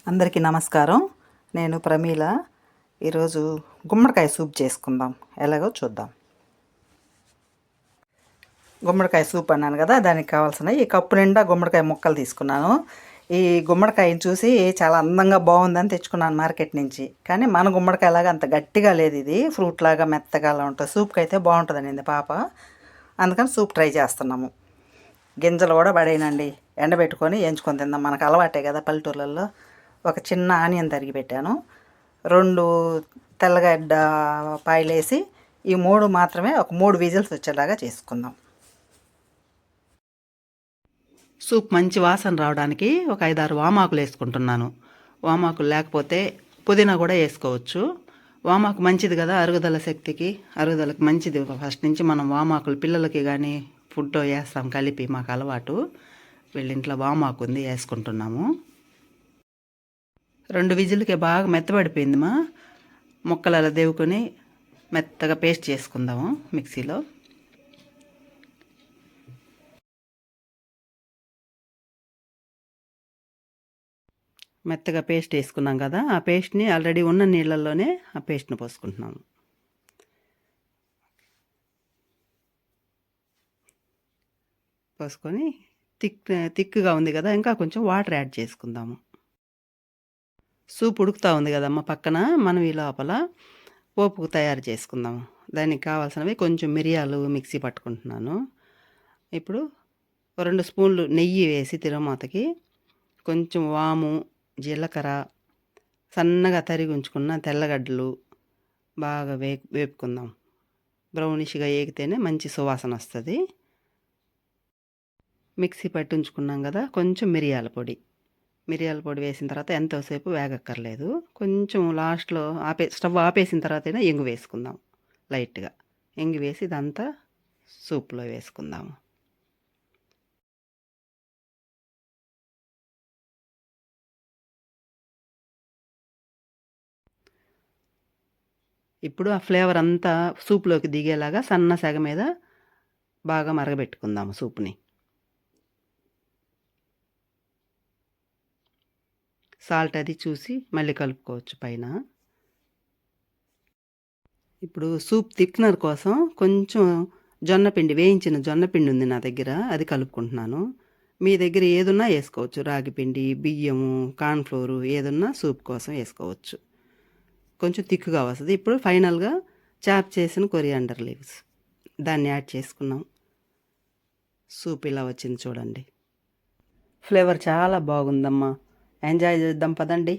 అందరికీ నమస్కారం. నేను ప్రమీల. ఈరోజు గుమ్మడికాయ సూప్ చేసుకుందాం. ఎలాగో చూద్దాం. గుమ్మడికాయ సూప్ అన్నాను కదా, దానికి కావాల్సిన ఈ కప్పు నిండా గుమ్మడికాయ ముక్కలు తీసుకున్నాను. ఈ గుమ్మడికాయని చూసి చాలా అందంగా బాగుందని తెచ్చుకున్నాను మార్కెట్ నుంచి. కానీ మన గుమ్మడికాయ లాగా అంత గట్టిగా లేదు, ఇది ఫ్రూట్ లాగా మెత్తగా అలా ఉంటుంది. సూప్కి అయితే బాగుంటుందని పాప, అందుకని సూప్ ట్రై చేస్తున్నాము. గింజలు కూడా పడేయనండి, ఎండబెట్టుకొని ఎంచుకొని తిందాం. మనకు అలవాటే కదా పల్లెటూర్లలో. ఒక చిన్న ఆనియన్ తరిగి పెట్టాను, 2 తెల్లగడ్డ పాయలేసి ఈ 3 మాత్రమే ఒక 3 విజిల్స్ వచ్చేలాగా చేసుకుందాం. సూప్ మంచి వాసన రావడానికి ఒక 5-6 వామాకులు వేసుకుంటున్నాను. వామాకులు లేకపోతే పుదీనా కూడా వేసుకోవచ్చు. వామాకు మంచిది కదా, అరుగుదల శక్తికి, అరుగుదలకి మంచిది. ఫస్ట్ నుంచి మనం వామాకులు పిల్లలకి కానీ ఫుడ్తో వేస్తాం కలిపి, మాకు అలవాటు. వీళ్ళింట్లో వామాకు ఉంది, వేసుకుంటున్నాము. 2 విజిల్కే బాగా మెత్తబడిపోయింది. ముక్కలు అలా దేవుకొని మెత్తగా పేస్ట్ చేసుకుందాము మిక్సీలో. మెత్తగా పేస్ట్ వేసుకున్నాం కదా, ఆ పేస్ట్ని ఆల్రెడీ ఉన్న నీళ్ళల్లోనే ఆ పేస్ట్ని పోసుకుంటున్నాము. పోసుకొని థిక్గా ఉంది కదా, ఇంకా కొంచెం వాటర్ యాడ్ చేసుకుందాము. సూప్ ఉడుకుతూ ఉంది కదమ్మ పక్కన, మనం ఈ లోపల పోపుకు తయారు చేసుకుందాము. దానికి కావాల్సినవి కొంచెం మిరియాలు మిక్సీ పట్టుకుంటున్నాను. ఇప్పుడు 2 స్పూన్లు నెయ్యి వేసి తిరగమాతకి కొంచెం వాము, జీలకర్ర, సన్నగా తరిగి ఉంచుకున్న తెల్లగడ్డలు బాగా వేపుకుందాం. బ్రౌనిష్గా ఏగితేనే మంచి సువాసన వస్తుంది. మిక్సీ పట్టి ఉంచుకున్నాం కదా, కొంచెం మిరియాల పొడి వేసిన తర్వాత ఎంతోసేపు వేగక్కర్లేదు. కొంచెం లాస్ట్లో స్టవ్ ఆపేసిన తర్వాతైనా ఎంగు వేసుకుందాం. లైట్గా ఎంగు వేసి ఇదంతా సూప్లో వేసుకుందాము. ఇప్పుడు ఆ ఫ్లేవర్ అంతా సూప్లోకి దిగేలాగా సన్న సెగ మీద బాగా మరగబెట్టుకుందాము సూప్ని. సాల్ట్ అది చూసి మళ్ళీ కలుపుకోవచ్చు పైన. ఇప్పుడు సూప్ థిక్నర్ కోసం కొంచెం జొన్నపిండి, వేయించిన జొన్నపిండి ఉంది నా దగ్గర, అది కలుపుకుంటున్నాను. మీ దగ్గర ఏదున్నా వేసుకోవచ్చు, రాగిపిండి, బియ్యము, కార్న్ఫ్లోరు ఏదున్నా సూప్ కోసం వేసుకోవచ్చు. కొంచెం థిక్గా వస్తుంది. ఇప్పుడు ఫైనల్గా చాప్ చేసిన కొరియాండర్ లీవ్స్ దాన్ని యాడ్ చేసుకున్నాం. సూప్ ఇలా వచ్చింది చూడండి. ఫ్లేవర్ చాలా బాగుందమ్మా, ఎంజాయ్ చేద్దాం పదండి.